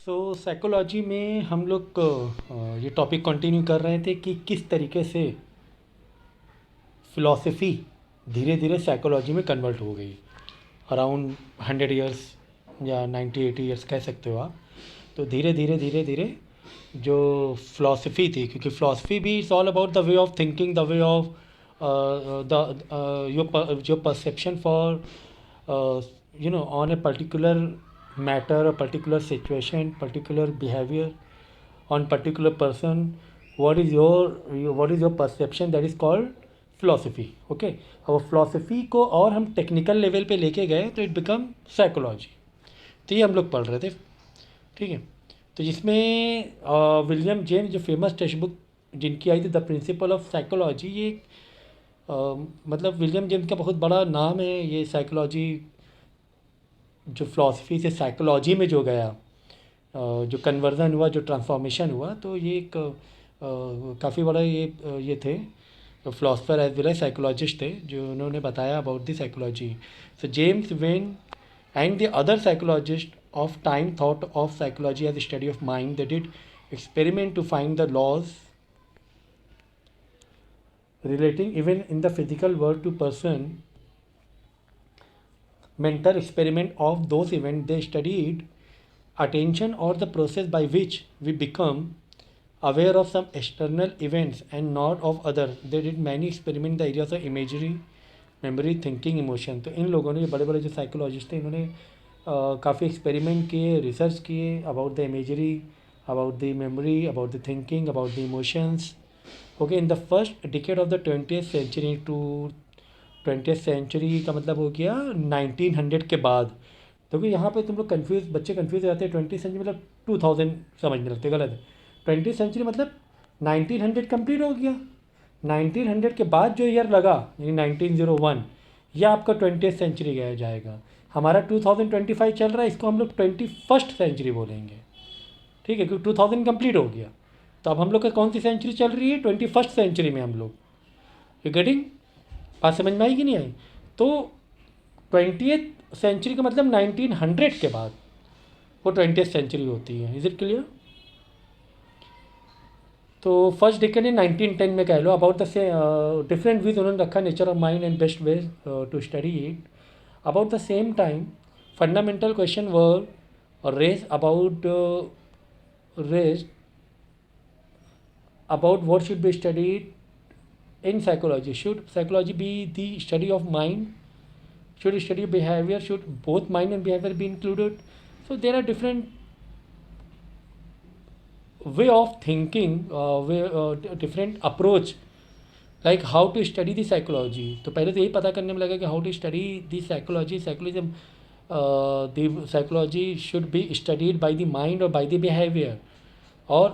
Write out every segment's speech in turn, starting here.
Psychology में हम लोग ये टॉपिक कंटिन्यू कर रहे थे कि किस तरीके से फ़िलॉसफी धीरे धीरे साइकोलॉजी में कन्वर्ट हो गई। अराउंड 100 ईयर्स या 90-80 ईयर्स कह सकते हो आप। तो धीरे धीरे जो फ़िलॉसफी थी, क्योंकि फ़िलॉसफी भी is all about the way of thinking, the way of the your perception for on a particular matter, a particular situation, particular behavior, on particular person. What is your perception, that is called philosophy. Okay, अब philosophy को और हम technical level पे लेके गए तो it become psychology. तो ये हम लोग पढ़ रहे थे, ठीक है। तो जिसमें विलियम जेम्स, जो फेमस टेक्स्ट बुक जिनकी आई थी, द प्रिंसिपल ऑफ साइकोलॉजी, ये मतलब विलियम जेम्स का बहुत बड़ा नाम है। ये साइकोलॉजी, जो फ़िलॉसफी से साइकोलॉजी में जो गया, जो कन्वर्ज़न हुआ, जो ट्रांसफॉर्मेशन हुआ, तो ये एक काफ़ी बड़ा ये थे philosopher as well as psychologist थे, जो उन्होंने बताया about the psychology. So James when and the other psychologist of time thought of psychology as a study of mind. They did experiment to find the laws relating even in the physical world to person. Mental experiment of those events. They studied attention or the process by which we become aware of some external events and not of other. They did many experiment in the areas of imagery, memory, thinking, emotion. तो इन लोगों ने, ये बड़े बड़े जो psychologist थे, इन्होंने काफ़ी एक्सपेरिमेंट किए, रिसर्च किए about the imagery, about the memory, about the thinking, about the emotions. Okay, in the first decade of the 20th century to 20th century का मतलब हो गया 1900 के बाद। क्योंकि यहाँ पे तुम लोग कंफ्यूज, बच्चे कंफ्यूज हो जाते हैं। 20th सेंचुरी मतलब 2000 समझने लगते, गलत है। 20th सेंचुरी मतलब 1900 कंप्लीट हो गया, 1900 के बाद जो ईयर लगा यानी 1901, यह आपका 20th सेंचुरी गया जाएगा। हमारा 2025 चल रहा है, इसको हम लोग 21st सेंचुरी बोलेंगे, ठीक है, क्योंकि 2000 कंप्लीट हो गया। तो अब हम लोग का कौन सी सेंचुरी चल रही है? 21st सेंचुरी में हम लोग। You getting? बात समझ में आई कि नहीं आई? तो 20th सेंचुरी का मतलब 1900 के बाद वो 20th सेंचुरी होती है। Is it clear? तो फर्स्ट डिकेड इन 1910 में कह लो। अबाउट द से डिफरेंट व्यूज उन्होंने रखा, nature of mind and best way to study it. About the same time fundamental question were raised about what should be studied in psychology. Should psychology be the study of mind? Should it study behavior? Should both mind and behavior be included? So there are different way of thinking, different approach, like how to study the psychology. तो पहले तो यही पता करने में लगा कि how to study the psychology. The psychology should be studied by the mind or by the behavior, or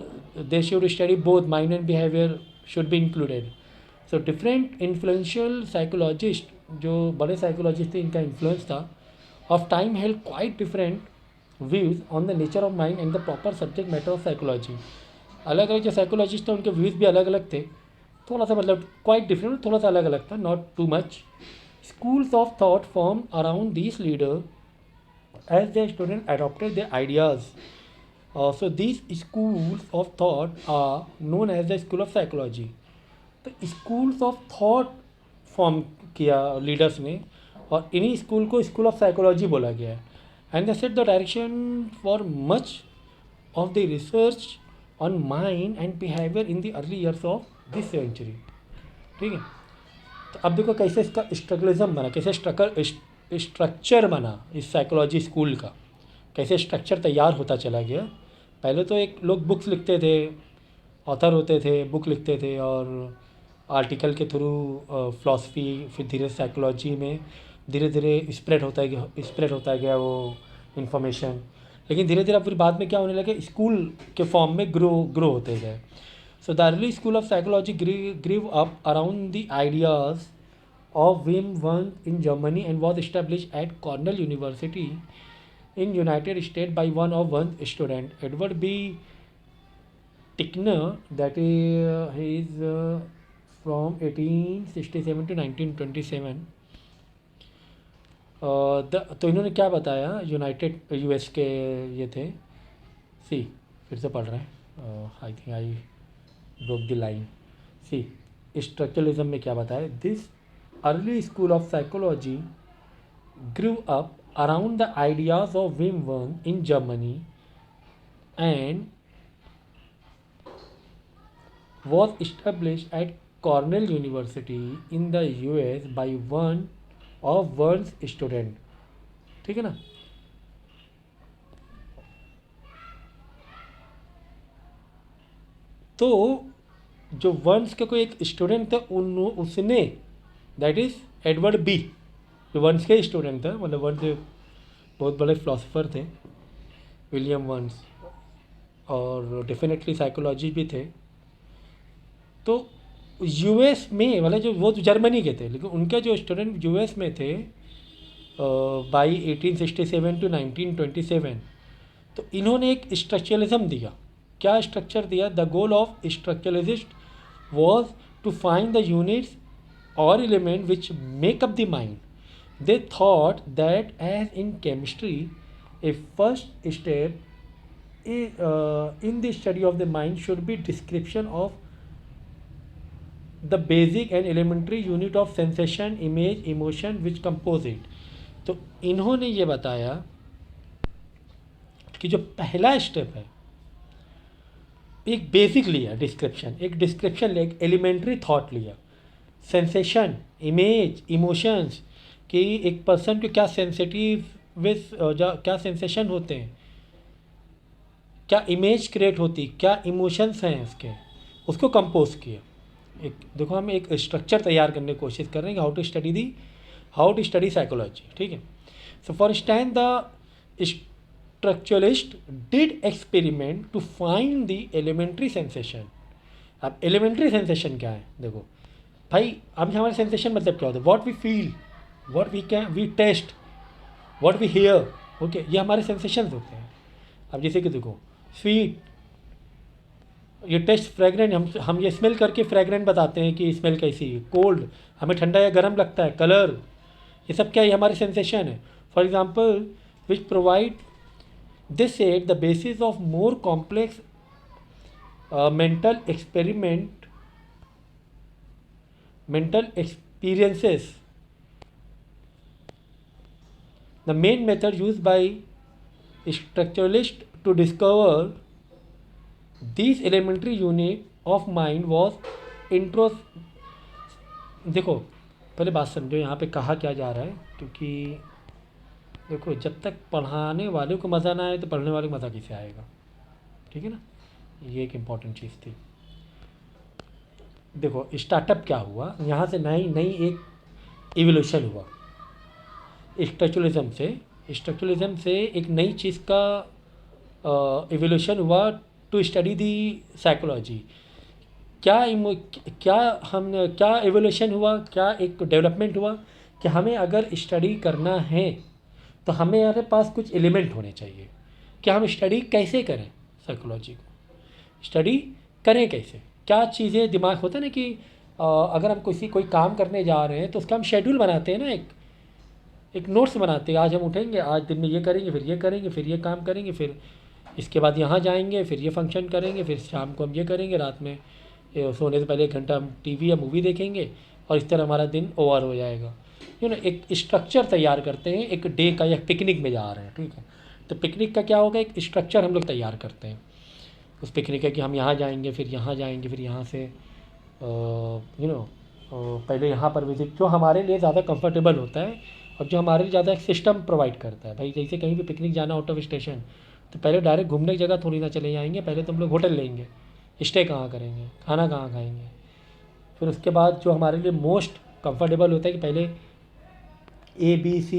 they should study both mind and behavior should be included. So different influential psychologists, जो बड़े psychologist थे, इनका influence था, of time held quite different views on the nature of mind and the proper subject matter of psychology. अलग अलग जो psychologist थे उनके व्यूज़ भी अलग अलग थे, थोड़ा सा मतलब क्वाइट डिफरेंट, थोड़ा सा अलग अलग था, not too much. Schools of thought formed around these leaders as their students adopted their ideas. So these schools of thought are known as the school of psychology. तो schools of thought फॉर्म किया leaders ने, और इन्हीं school को school of psychology बोला गया है. And they set the direction for much of the research on mind and behaviour in the early years of this century. ठीक है, तो अब देखो कैसे इसका स्ट्रगलिज्म बना, कैसे स्ट्रक्चर बना इस साइकोलॉजी स्कूल का, कैसे स्ट्रक्चर तैयार होता चला गया. पहले तो एक लोग बुक्स लिखते थे, ऑथर होते थे, बुक लिखते थे और आर्टिकल के थ्रू फ़िलासफ़ी, फिर धीरे साइकोलॉजी में धीरे धीरे स्प्रेड होता गया वो इन्फॉर्मेशन. लेकिन धीरे धीरे फिर बाद में क्या होने लगे, स्कूल के फॉर्म में ग्रो होते गए. So the early school of psychology grew up around the ideas of Wim Wenders in Germany and was established at Cornell University in United States by one of Wenders' student, Edward B. Tickner. That is, he is from 1867 to 1927. तो इन्होंने क्या बताया, United US के ये थे सी, फिर से पढ़ रहे हैं, I think I broke the line. See, structuralism में क्या बताया, this early school of psychology grew up around the ideas of Wim Wenders in Germany and was established at Cornell University in the US by one of Wenders' student। ठीक है ना। तो जो वर्न्स के कोई एक स्टूडेंट थे उसने, दैट इज एडवर्ड बी, जो वर्न्स के स्टूडेंट थे, मतलब वर्न्स बहुत बड़े फिलोसोफर थे, विलियम वर्न्स, और डेफिनेटली साइकोलॉजी भी थे। तो यूएस में, मतलब जो वो तो जर्मनी के थे, लेकिन उनके जो स्टूडेंट यूएस में थे बाई 1867 टू 1927, तो इन्होंने एक स्ट्रक्चरलिज्म दिया। क्या स्ट्रक्चर दिया? The goal of structuralist was to find the units और element which make up the mind. They thought that as in chemistry a first step in the study of the mind should be description of the basic and elementary unit of sensation, image, emotion which compose it। तो इन्होंने ये बताया कि जो पहला step है, एक basic लिया डिस्क्रिप्शन, एक डिस्क्रिप्शन लिया, एक एलिमेंट्री थॉट लिया, सेंसेशन, इमेज, इमोशंस, कि एक पर्सन को क्या सेंसिटिव क्या सेंसेशन होते हैं, क्या इमेज क्रिएट होती, क्या इमोशंस हैं उसके, उसको कंपोज किया। एक देखो, हम एक स्ट्रक्चर तैयार करने की कोशिश कर रहे हैं, हाउ टू स्टडी साइकोलॉजी। ठीक है। So for instance the structuralist did experiment to find the elementary sensation. अब एलिमेंट्री सेंसेशन क्या है? देखो भाई, अब हमारे सेंसेशन मतलब क्या होता है? What we feel, what we taste, what we hear, okay, ये हमारे सेंसेशंस होते हैं। अब जैसे कि देखो, स्वीट, ये टेस्ट फ्रेगरेंट, हम ये स्मेल करके फ्रेगरेंट बताते हैं कि स्मेल कैसी है। कोल्ड, हमें ठंडा या गर्म लगता है। कलर, ये सब क्या है? हमारे सेंसेशन है। For example, which provide this set the basis of more complex mental experiences। The main method used by structuralists to discover these elementary unit of mind was intros। देखो, पहले बात समझो यहाँ पे कहा क्या जा रहा है, क्योंकि देखो, जब तक पढ़ाने वाले को मज़ा ना आए तो पढ़ने वाले को मज़ा कैसे आएगा? ठीक है ना, ये एक इम्पॉर्टेंट चीज़ थी। देखो, स्टार्टअप क्या हुआ, यहाँ से नई एक इवोल्यूशन हुआ स्ट्रक्चरलिज्म से एक नई चीज़ का इवोल्यूशन हुआ टू स्टडी दी साइकोलॉजी। क्या इवोल्यूशन हुआ, क्या एक डेवलपमेंट हुआ कि हमें अगर स्टडी करना है तो हमारे पास कुछ एलिमेंट होने चाहिए कि हम स्टडी कैसे करें, साइकोलॉजी को स्टडी करें कैसे, क्या चीज़ें दिमाग होता है ना कि अगर हम कोई काम करने जा रहे हैं तो उसका हम शेड्यूल बनाते हैं ना, एक नोट्स बनाते हैं। आज हम उठेंगे, आज दिन में ये करेंगे, फिर ये करेंगे, फिर ये काम करेंगे, फिर इसके बाद यहाँ जाएंगे, फिर ये फंक्शन करेंगे, फिर शाम को हम ये करेंगे, रात में सोने से पहले 1 घंटा हम टीवी या मूवी देखेंगे, और इस तरह हमारा दिन ओवर हो जाएगा। एक स्ट्रक्चर तैयार करते हैं एक डे का, या पिकनिक में जा रहे हैं, ठीक है, तो पिकनिक का क्या होगा, एक स्ट्रक्चर हम लोग तैयार करते हैं उस पिकनिक का, कि हम यहाँ जाएंगे, फिर यहाँ जाएंगे, फिर यहाँ से पहले यहाँ पर विजिट, जो हमारे लिए ज़्यादा कंफर्टेबल होता है और जो हमारे लिए ज़्यादा एक सिस्टम प्रोवाइड करता है। भाई जैसे कहीं भी पिकनिक जाना आउट ऑफ स्टेशन, तो पहले डायरेक्ट घूमने की जगह थोड़ी ना चले जाएंगे, पहले तो हम लोग होटल लेंगे, स्टे कहाँ करेंगे, खाना कहाँ खाएंगे, फिर उसके बाद जो हमारे लिए मोस्ट कंफर्टेबल होता है कि पहले ABC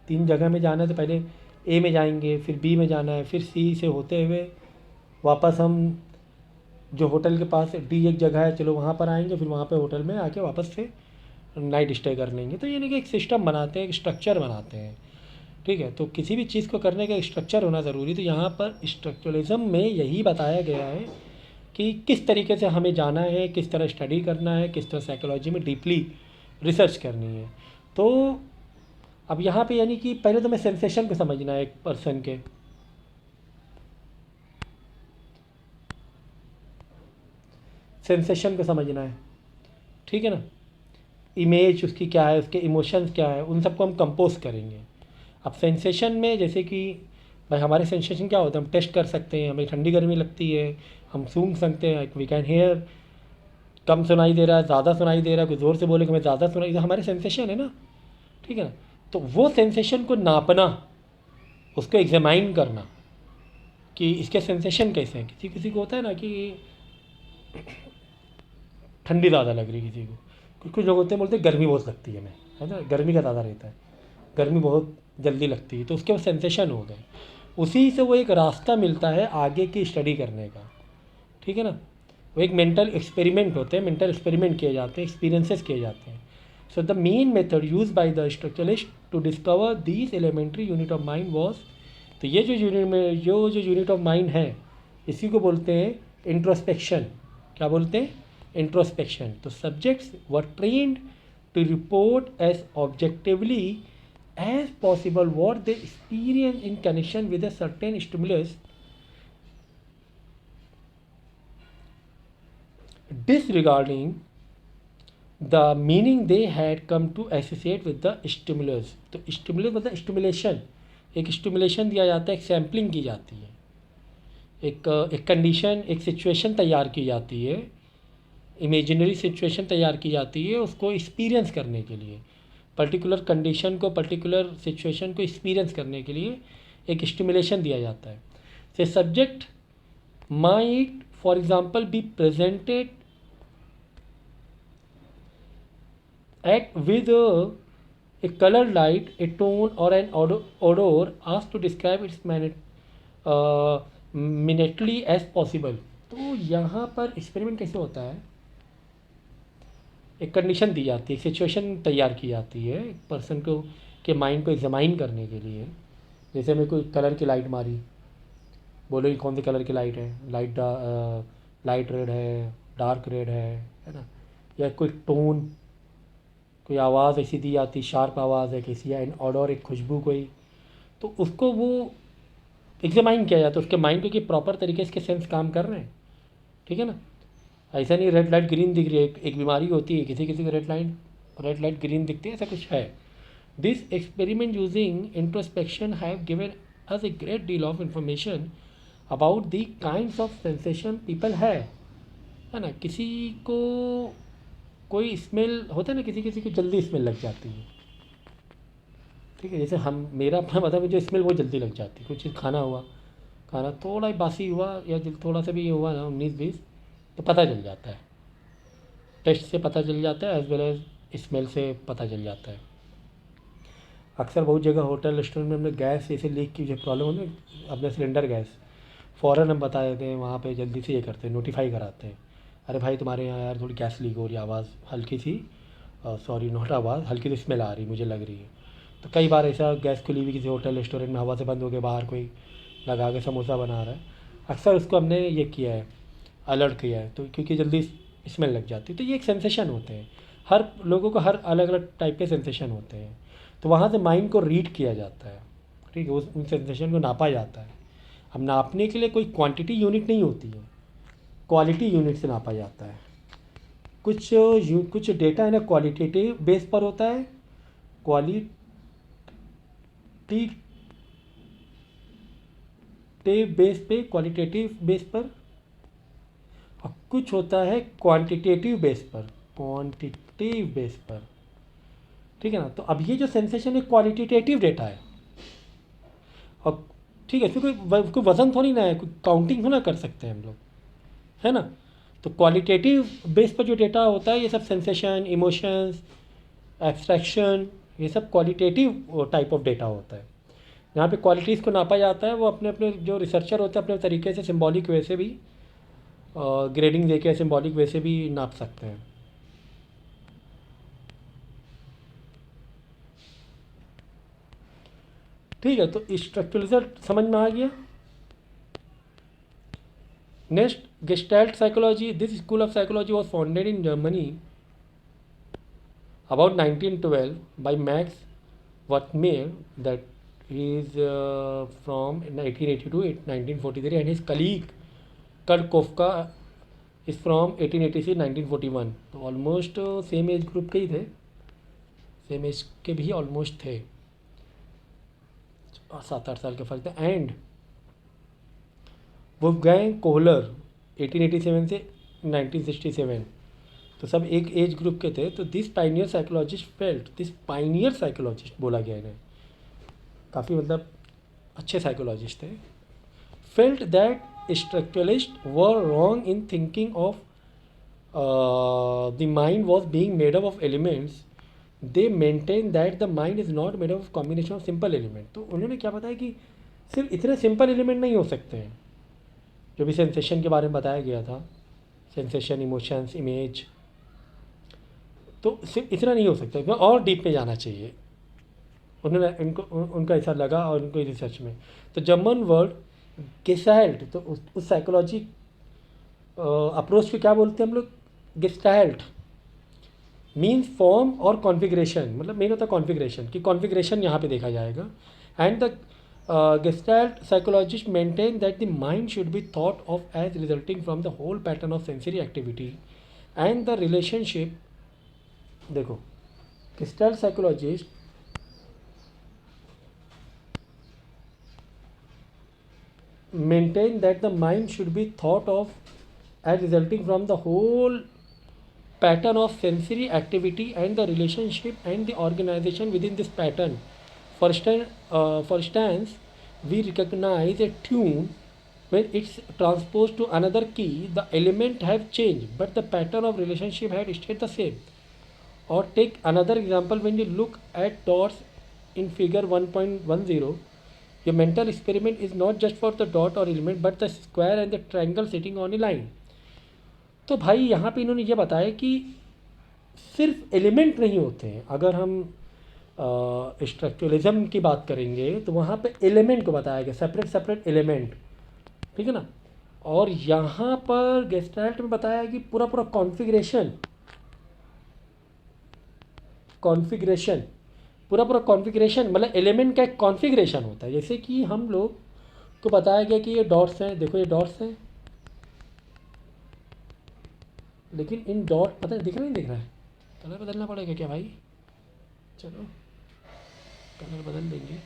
3 जगह में जाना है, तो पहले A में जाएंगे, फिर B में जाना है, फिर C से होते हुए वापस हम जो होटल के पास D एक जगह है, चलो वहाँ पर आएंगे, फिर वहाँ पे होटल में आके वापस से नाइट स्टे कर लेंगे। तो यानी कि एक सिस्टम बनाते हैं, एक स्ट्रक्चर बनाते हैं, ठीक है। तो किसी भी चीज़ को करने का एक स्ट्रक्चर होना ज़रूरी। तो यहाँ पर स्ट्रक्चरलिज्म में यही बताया गया है कि किस तरीके से हमें जाना है, किस तरह स्टडी करना है, किस तरह साइकोलॉजी में डीपली रिसर्च करनी है। तो अब यहाँ पे यानी कि पहले तो मैं सेंसेशन को समझना है एक पर्सन के, सेंसेशन को समझना है, ठीक है ना, इमेज उसकी क्या है, उसके इमोशंस क्या है, उन सबको हम कंपोज करेंगे। अब सेंसेशन में जैसे कि भाई हमारे सेंसेशन क्या होता है, हम टेस्ट कर सकते हैं, हमें ठंडी गर्मी लगती है, हम सूंघ सकते हैं, वी कैन हेयर, कम सुनाई दे रहा है, ज़्यादा सुनाई दे रहा है, कोई ज़ोर से बोले कि हमें ज़्यादा सुनाई, ये हमारे सेंसेशन है ना, ठीक है ना। तो वो सेंसेशन को नापना, उसको एग्जामाइन करना कि इसके सेंसेशन कैसे हैं। किसी किसी को होता है ना कि ठंडी ज़्यादा लग रही है, किसी को कुछ कुछ लोग होते हैं बोलते हैं गर्मी बहुत लगती है हमें, है ना, गर्मी का ज़्यादा रहता है, गर्मी बहुत जल्दी लगती है, तो उसके वो सेंसेशन हो गए। उसी से वो एक रास्ता मिलता है आगे की स्टडी करने का, ठीक है ना। वो एक मेंटल एक्सपेरिमेंट होते हैं, मेंटल एक्सपेरिमेंट किए जाते हैं, एक्सपीरियंसेस किए जाते हैं। So the main method use by the structuralist to discover these elementary unit of mind was, तो ये जो यूनिट ऑफ माइंड है, इसी को बोलते हैं इंट्रोस्पेक्शन। क्या बोलते हैं? इंट्रोस्पेक्शन। तो subjects were trained to report as objectively as possible what they experience in connection with a certain stimulus, disregarding the meaning they had come to associate with the stimulus। तो stimulus मतलब stimulation, एक stimulation दिया जाता है, एक sampling की जाती है, एक कंडीशन, एक सिचुएशन तैयार की जाती है, इमेजिनरी सिचुएशन तैयार की जाती है उसको एक्सपीरियंस करने के लिए, पर्टिकुलर कंडीशन को, पर्टिकुलर सिचुएशन को एक्सपीरियंस करने के लिए एक स्टिमुलेशन दिया जाता है। से subject might for example be presented at with a colour light, a tone और an odor asked to describe its minutely as possible. तो यहाँ पर एक्सपेरिमेंट कैसे होता है, एक कंडीशन दी जाती है, एक सिचुएशन तैयार की जाती है एक पर्सन को के माइंड को एग्जामाइन करने के लिए। जैसे मैं कोई कलर की लाइट मारी, बोलो कि कौन सी कलर की लाइट है, लाइट रेड है, डार्क रेड है ना, या कोई टोन, कोई आवाज़ ऐसी दी जाती, शार्प आवाज़ है कैसी है, एंड ऑर्डर एक खुशबू कोई, तो उसको वो एग्जामाइन किया जाता है उसके माइंड को कि प्रॉपर तरीके से इसके सेंस काम कर रहे हैं, ठीक है ना। ऐसा नहीं रेड लाइट ग्रीन दिख रही है, एक बीमारी होती है किसी किसी को रेड लाइट ग्रीन दिखती है, ऐसा कुछ है। This experiment using introspection have given us a great deal of information about the kinds of sensation people है ना। किसी को कोई स्मेल होता है ना, किसी किसी को जल्दी स्मेल लग जाती है, ठीक है। जैसे हम, मेरा अपना मतलब मुझे स्मेल बहुत जल्दी लग जाती है, कुछ चीज़ खाना थोड़ा ही बासी हुआ या थोड़ा सा भी ये हुआ ना 19-20, तो पता चल जाता है, टेस्ट से पता चल जाता है, एज वेल एज स्मेल से पता चल जाता है। अक्सर बहुत जगह होटल रेस्टोरेंट में हमने गैस ऐसे लीक की जो प्रॉब्लम होती है, अपने सिलेंडर गैस फ़ौरन हम बता देते हैं, वहाँ पे जल्दी से ये करते हैं, नोटिफाई कराते हैं, अरे भाई तुम्हारे यहाँ यार थोड़ी गैस लीक हो रही है, आवाज़ हल्की सी, सॉरी नॉट आवाज़, हल्की सी स्मेल आ रही मुझे लग रही है। तो कई बार ऐसा गैस खुली हुई किसी होटल रेस्टोरेंट में हवा से बंद हो गया, बाहर कोई लगा के समोसा बना रहा है, अक्सर उसको हमने ये किया है, अलर्ट किया है, तो क्योंकि जल्दी स्मेल लग जाती है। तो ये एक सेंसेशन होते हैं, हर लोगों को हर अलग अलग टाइप के सेंसेशन होते हैं, तो वहाँ से माइंड को रीड किया जाता है, ठीक है, उन सेंसेशन को नापा जाता है। अब नापने के लिए कोई क्वांटिटी यूनिट नहीं होती है, क्वालिटी यूनिट से नापा जाता है। कुछ डेटा है ना क्वालिटेटिव बेस पर होता है, क्वालिटेटिव बेस पर, और कुछ होता है क्वांटिटेटिव बेस पर, ठीक है ना। तो अब ये जो सेंसेशन है क्वालिटेटिव डेटा है, और ठीक है, इसमें कोई वजन थोड़ी ना है, कोई काउंटिंग थोड़ा कर सकते हैं हम लोग, है ना। तो क्वालिटेटिव बेस पर जो डेटा होता है, ये सब सेंसेशन, इमोशंस, एब्स्ट्रैक्शन, ये सब क्वालिटेटिव टाइप ऑफ डेटा होता है। यहाँ पे क्वालिटीज़ को नापा जाता है, वो अपने अपने जो रिसर्चर होते हैं अपने तरीके से सिंबॉलिक वे से भी ग्रेडिंग देके सिंबॉलिक वे से भी नाप सकते हैं। ठीक है, तो स्ट्रक्चरलिज्म समझ में आ गया। Next, gestalt psychology. This school of psychology was founded in Germany about 1912 by Max Wurthmeier, that he is from 1882 to 1943, and his colleague Kurt Kofka is from 1880 से 1941, तो ऑलमोस्ट सेम एज ग्रुप के ही थे, same as के भी almost थे, 7-8 साल का फ़र्क था। एंड वुल्फगैंग कोहलर 1887 से 1967, तो सब एक एज ग्रुप के थे। तो this pioneer psychologist felt, this pioneer psychologist बोला गया इन्हें, काफ़ी मतलब अच्छे साइकोलॉजिस्ट थे, felt that structuralist were wrong in thinking of the mind was being made up of elements, they maintain that the mind is not made up of combination of simple element. तो उन्होंने क्या बताया कि सिर्फ इतने simple element नहीं हो सकते हैं, जो भी सेंसेशन के बारे में बताया गया था, सेंसेशन, इमोशंस, इमेज, तो सिर्फ इतना नहीं हो सकता, इसमें और डीप में जाना चाहिए। उन्होंने उनका ऐसा लगा और उनको रिसर्च में। तो जर्मन वर्ड गेस्टाल्ट, तो उस साइकोलॉजी अप्रोच को क्या बोलते हैं हम लोग, गेस्टाल्ट मीन्स फॉर्म और कॉन्फ़िगरेशन, मतलब मेन होता है कॉन्फ़िगरेशन, कि कॉन्फ़िगरेशन यहाँ पे देखा जाएगा। And the gestalt psychologist maintain that the mind should be thought of as resulting from the whole pattern of sensory activity and the relationship. देखो, gestalt psychologist maintain that the mind should be thought of as resulting from the whole pattern of sensory activity and the relationship and the organization within this pattern. For instance, we recognize a tune when it's transposed to another key, the element have changed, but the pattern of relationship had stayed the same. Or take another example, when you look at dots in figure 1.10, your mental experiment is not just for the dot or element but the square and the triangle sitting on a line. तो भाई यहाँ पे इन्होंने ये बताया कि सिर्फ element नहीं होते हैं। अगर हम स्ट्रक्चरलिज्म की बात करेंगे तो वहाँ पे एलिमेंट को बताया गया, सेपरेट सेपरेट एलिमेंट, ठीक है ना। और यहाँ पर गेस्टाल्ट में बताया कि पूरा पूरा कॉन्फ़िगरेशन पूरा पूरा कॉन्फ़िगरेशन, मतलब एलिमेंट का एक कॉन्फ़िगरेशन होता है। जैसे कि हम लोग को बताया गया कि ये डॉट्स हैं, देखो ये डॉट्स हैं, लेकिन इन डॉट पता नहीं दिख रहा, नहीं दिख रहा है, कलर बदलना पड़ेगा क्या भाई, चलो कलर बदल देंगे।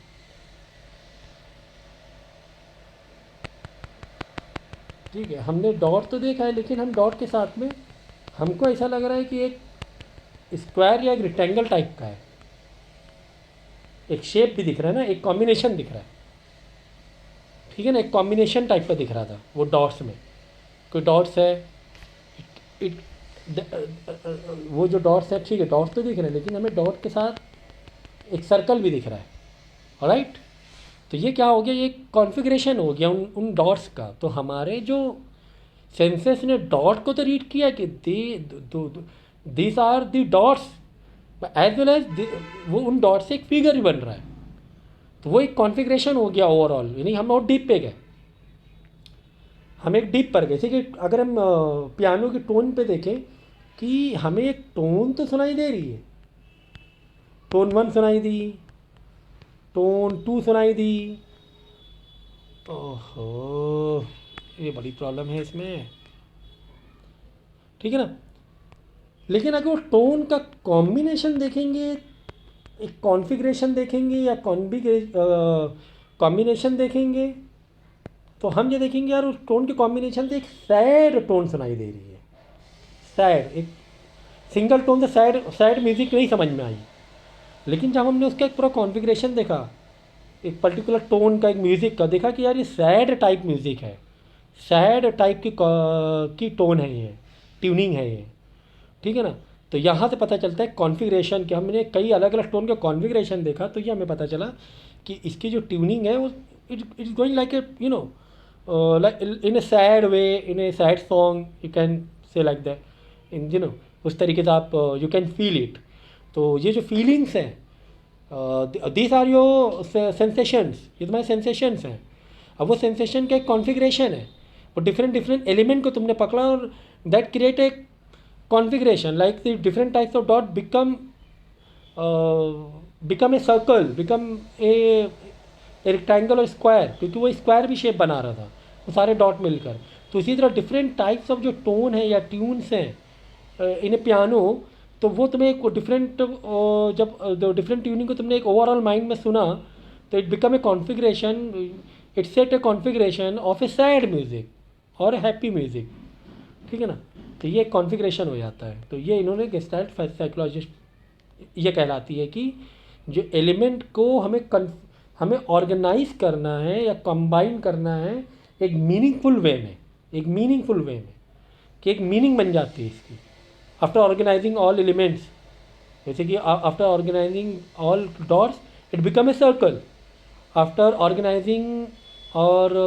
ठीक है, हमने डॉट तो देखा है, लेकिन हम डॉट के साथ में हमको ऐसा लग रहा है कि एक स्क्वायर या एक रेक्टेंगल टाइप का है, एक शेप भी दिख रहा है ना, एक कॉम्बिनेशन दिख रहा है, ठीक है ना, एक कॉम्बिनेशन टाइप का दिख रहा था वो डॉट्स में। कोई डॉट्स है, इट वो जो डॉट्स है, ठीक है डॉट्स तो दिख रहे हैं, लेकिन हमें डॉट के साथ एक सर्कल भी दिख रहा है, ऑलराइट। तो ये क्या हो गया, ये कॉन्फ़िगरेशन हो गया उन डॉट्स का। तो हमारे जो सेंसेस ने डॉट को तो रीड किया कि these are the dots, as well as वो उन डॉट से एक फिगर भी बन रहा है, तो वो एक कॉन्फ़िगरेशन हो गया ओवरऑल। यानी हम और डीप पे गए, हम एक डीप पर गए। जैसे कि अगर हम पियानो की टोन पे देखें कि हमें एक टोन तो सुनाई दे रही है, टोन 1 सुनाई दी, टोन 2 सुनाई दी, ओहो ये बड़ी प्रॉब्लम है इसमें, ठीक है ना। लेकिन अगर वो टोन का कॉम्बिनेशन देखेंगे, एक कॉन्फ़िगरेशन देखेंगे या कॉम्बिनेशन देखेंगे, तो हम ये देखेंगे यार उस टोन के कॉम्बिनेशन से एक सैड टोन सुनाई दे रही है, सैड, एक सिंगल टोन से सैड म्यूज़िक नहीं समझ में आई। लेकिन जब हमने उसका एक पूरा कॉन्फ़िगरेशन देखा, एक पर्टिकुलर टोन का, एक म्यूज़िक का, देखा कि यार ये सैड टाइप म्यूज़िक है, सैड टाइप की टोन है, ये ट्यूनिंग है ये, ठीक है ना। तो यहाँ से पता चलता है कॉन्फ़िगरेशन कि हमने कई अलग अलग टोन का कॉन्फ़िगरेशन देखा, तो ये हमें पता चला कि इसकी जो ट्यूनिंग है वो it is going like a you know like in A sad way, in A sad song, you can say like that, in you know उस तरीके से आप यू कैन फील इट। तो ये जो फीलिंग्स हैं, दीज आर योर सेंसेशंस, ये तुम्हारे सेंसेशंस हैं। अब वो सेंसेशन का एक कॉन्फ़िगरेशन है, वो डिफरेंट डिफरेंट एलिमेंट को तुमने पकड़ा और that create a configuration, like the different types of dot become a circle, become a rectangle और square, क्योंकि वो स्क्वायर भी शेप बना रहा था वो सारे डॉट मिलकर। तो इसी तरह डिफरेंट टाइप्स ऑफ जो टोन है या ट्यून्स हैं इन ए पियानो, तो वो तुम्हें एक डिफरेंट जब डिफरेंट ट्यूनिंग को तुमने एक ओवरऑल माइंड में सुना, तो it become A configuration, it set A configuration of A sad music और हैप्पी म्यूज़िक, ठीक है ना। तो ये कॉन्फ़िगरेशन हो जाता है। तो ये इन्होंने गेस्टाल्ट साइकोलॉजिस्ट ये कहलाती है कि जो एलिमेंट को हमें ऑर्गेनाइज करना है या कंबाइन करना है एक मीनिंगफुल वे में, एक मीनिंगफुल वे में, कि एक मीनिंग बन जाती है इसकी आफ्टर ऑर्गेनाइजिंग ऑल एलिमेंट्स। जैसे कि after organizing all dots it become a circle, after organizing और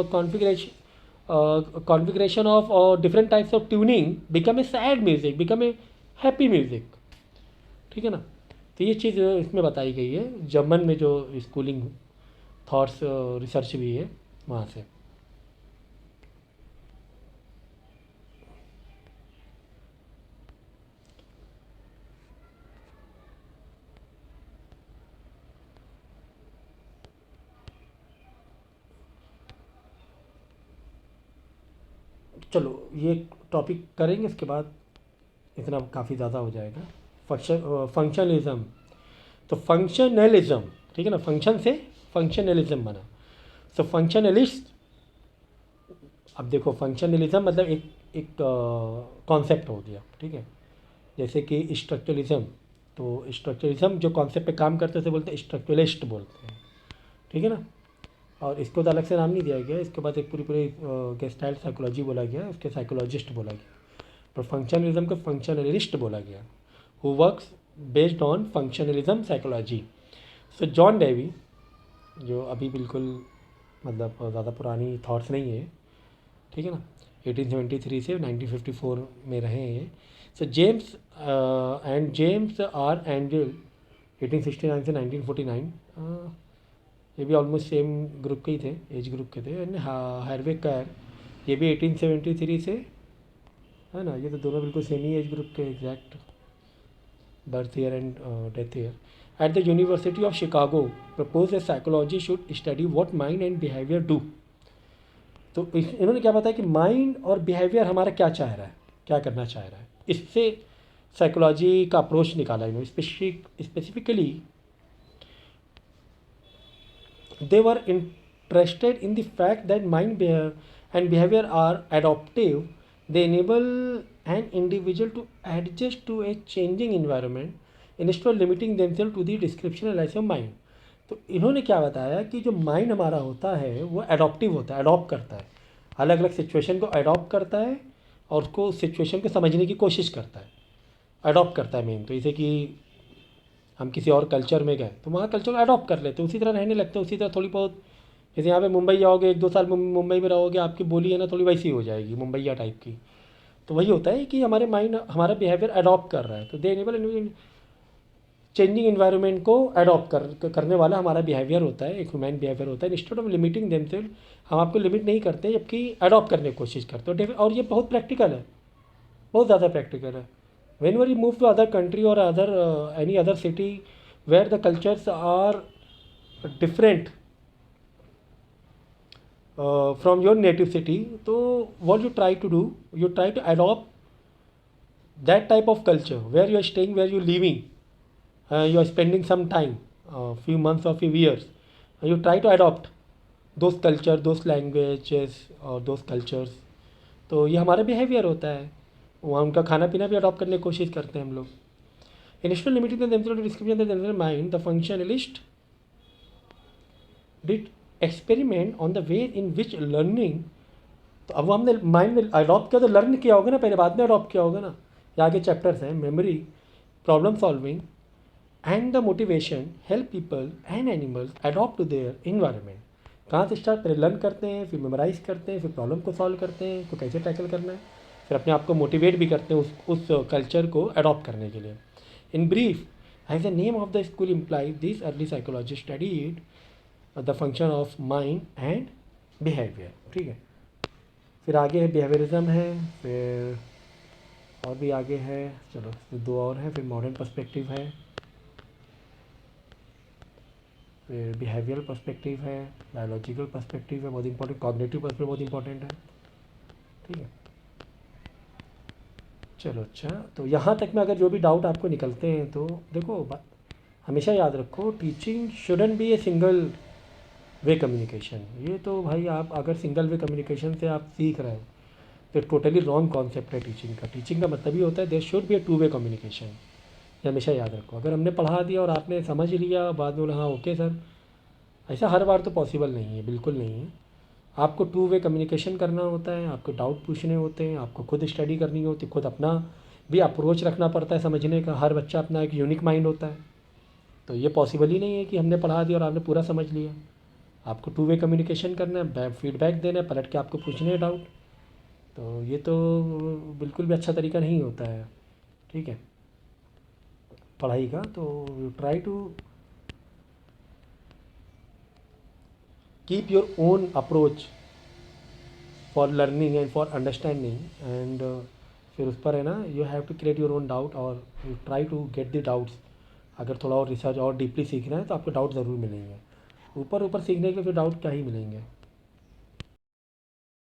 configuration of different types of tuning become a sad music, become a happy music, ठीक है ना। तो ये चीज़ इसमें बताई गई है जर्मन में जो स्कूलिंग थॉट्स रिसर्च भी है वहाँ से। चलो ये टॉपिक करेंगे, इसके बाद इतना काफ़ी ज़्यादा हो जाएगा। फंक्शनलिज्म, तो फंक्शनलिज्म, ठीक है ना, फंक्शन से फंक्शनलिज्म बना। सो फंक्शनलिस्ट, अब देखो फंक्शनलिज्म मतलब एक एक कॉन्सेप्ट हो गया, ठीक है। जैसे कि स्ट्रक्चरलिज्म, तो स्ट्रक्चरलिज्म जो कॉन्सेप्ट पे काम करते हैं उसे बोलते हैं स्ट्रक्चरलिस्ट बोलते हैं, ठीक है ना। और इसको तो अलग से नाम नहीं दिया गया, इसके बाद एक पूरी पूरी गेस्टाइल साइकोलॉजी बोला गया, उसके साइकोलॉजिस्ट बोला गया। पर फंक्शनलिज्म को फंक्शनलिस्ट बोला गया, who works based on functionalism psychology. So John Dewey, जो अभी बिल्कुल मतलब ज़्यादा पुरानी थॉट्स नहीं है, ठीक है ना, 1873 से 1954 में रहे हैं। So James and James R Angell 1869 से 1949, ये भी ऑलमोस्ट सेम ग्रुप के ही थे, एज ग्रुप के थे। एंड हार्वे कैर, ये भी 1873 से, है ना, ये तो दोनों बिल्कुल सेम ही एज ग्रुप के, exact birth year and death year. At the university of Chicago propose A psychology should study what mind and behaviour do. तो इन्होंने क्या बताया कि माइंड और बिहेवियर हमारा क्या चाह रहा है, क्या करना चाह रहा है, इससे साइकोलॉजी का अप्रोच निकाला इन्होंने। Specifically they were interested in the fact that mind and behavior are adaptive. They enable an individual to adjust to a changing environment instead of limiting themselves to the description and analysis of mind. तो इन्होंने क्या बताया कि जो mind हमारा होता है वो एडॉप्टिव होता है, अडॉप्ट करता है, अलग अलग सिचुएशन को अडॉप्ट करता है और उसको सिचुएशन को समझने की कोशिश करता है, अडॉप्ट करता है मेन। तो जैसे कि हम किसी और कल्चर में गए तो वहाँ कल्चर को अडॉप्ट कर लेते हैं, उसी तरह रहने लगते हैं, उसी तरह थोड़ी बहुत। जैसे यहाँ पे मुंबई जाओगे, 1-2 साल मुंबई में रहोगे, आपकी बोली है ना थोड़ी वैसी हो जाएगी मुंबईया टाइप की। तो वही होता है कि हमारे माइंड हमारा बिहेवियर अडॉप्ट कर रहा है, तो दे एनेबल चेंजिंग इन्वायरमेंट को अडॉप्ट करने वाला हमारा बिहेवियर होता है, एक ह्यूमन बिहेवियर होता है। इंस्टेड ऑफ लिमिटिंग देमसेल्फ, हम आपको लिमिट नहीं करते जबकि अडॉप्ट करने की कोशिश करते हो। और ये बहुत प्रैक्टिकल है, बहुत ज़्यादा प्रैक्टिकल है। whenever you move to other country or other any other city where the cultures are different from your native city, so what you try to do, you try to adopt that type of culture where you are staying, where you are living, you are spending some time, few months or few years, you try to adopt those culture, those languages or those cultures। तो ये हमारा behaviour होता है, वहाँ उनका खाना पीना भी अडॉप्ट करने की कोशिश करते हैं हम लोग। Initial limiting the themselves to description of the mind, the functionalist did experiment on the way in which learning। तो अब हमने माइंड में अडॉप्ट किया तो लर्न किया होगा ना पहले, बाद में अडॉप्ट किया होगा ना। ये आगे चैप्टर्स हैं, memory, problem solving and the motivation help people and animals adopt to their environment. कहाँ से स्टार्ट, पहले लर्न करते हैं, फिर मेमोराइज करते हैं, फिर प्रॉब्लम को सॉल्व करते हैं, तो कैसे टैकल करना है, फिर अपने आप को मोटिवेट भी करते हैं उस कल्चर को अडॉप्ट करने के लिए। In brief, as the name of the school implies, this early psychology studied the function of mind and behavior, ठीक है। फिर आगे है बिहेवियरिज्म है, फिर और भी आगे है, चलो फिर 2 और हैं, फिर मॉडर्न पर्सपेक्टिव है, फिर बिहेवियरल पर्सपेक्टिव है, बायोलॉजिकल पर्सपेक्टिव है, बहुत इंपॉर्टेंट, कॉग्निटिव पर्सपेक्टिव बहुत इंपॉर्टेंट है। ठीक है, चलो अच्छा। तो यहाँ तक में अगर जो भी डाउट आपको निकलते हैं तो देखो, हमेशा याद रखो, teaching shouldn't be a single way communication. ये तो भाई आप अगर सिंगल वे कम्युनिकेशन से आप सीख रहे हो तो टोटली रॉन्ग कॉन्सेप्ट है टीचिंग का। टीचिंग का मतलब ही होता है there should be a two way communication. ये हमेशा याद रखो। अगर हमने पढ़ा दिया और आपने समझ लिया, बाद में बोला हाँ ओके सर, ऐसा हर बार तो पॉसिबल नहीं है, बिल्कुल नहीं है। आपको टू वे कम्युनिकेशन करना होता है, आपको डाउट पूछने होते हैं, आपको खुद स्टडी करनी होती है, खुद अपना भी अप्रोच रखना पड़ता है समझने का। हर बच्चा अपना एक यूनिक माइंड होता है, तो ये पॉसिबल ही नहीं है कि हमने पढ़ा दिया और आपने पूरा समझ लिया। आपको टू वे कम्युनिकेशन करना है, फीडबैक देना है, पलट के आपको पूछने हैं डाउट। तो ये तो बिल्कुल भी अच्छा तरीका नहीं होता है, ठीक है, पढ़ाई का। तो try to keep your own approach for learning and for understanding, and फिर उस पर है ना, you have to create your own doubt और you try to get the doubts. अगर थोड़ा और रिसर्च और डीपली सीखना है तो आपको डाउट ज़रूर मिलेंगे। ऊपर ऊपर सीखने के फिर डाउट क्या ही मिलेंगे।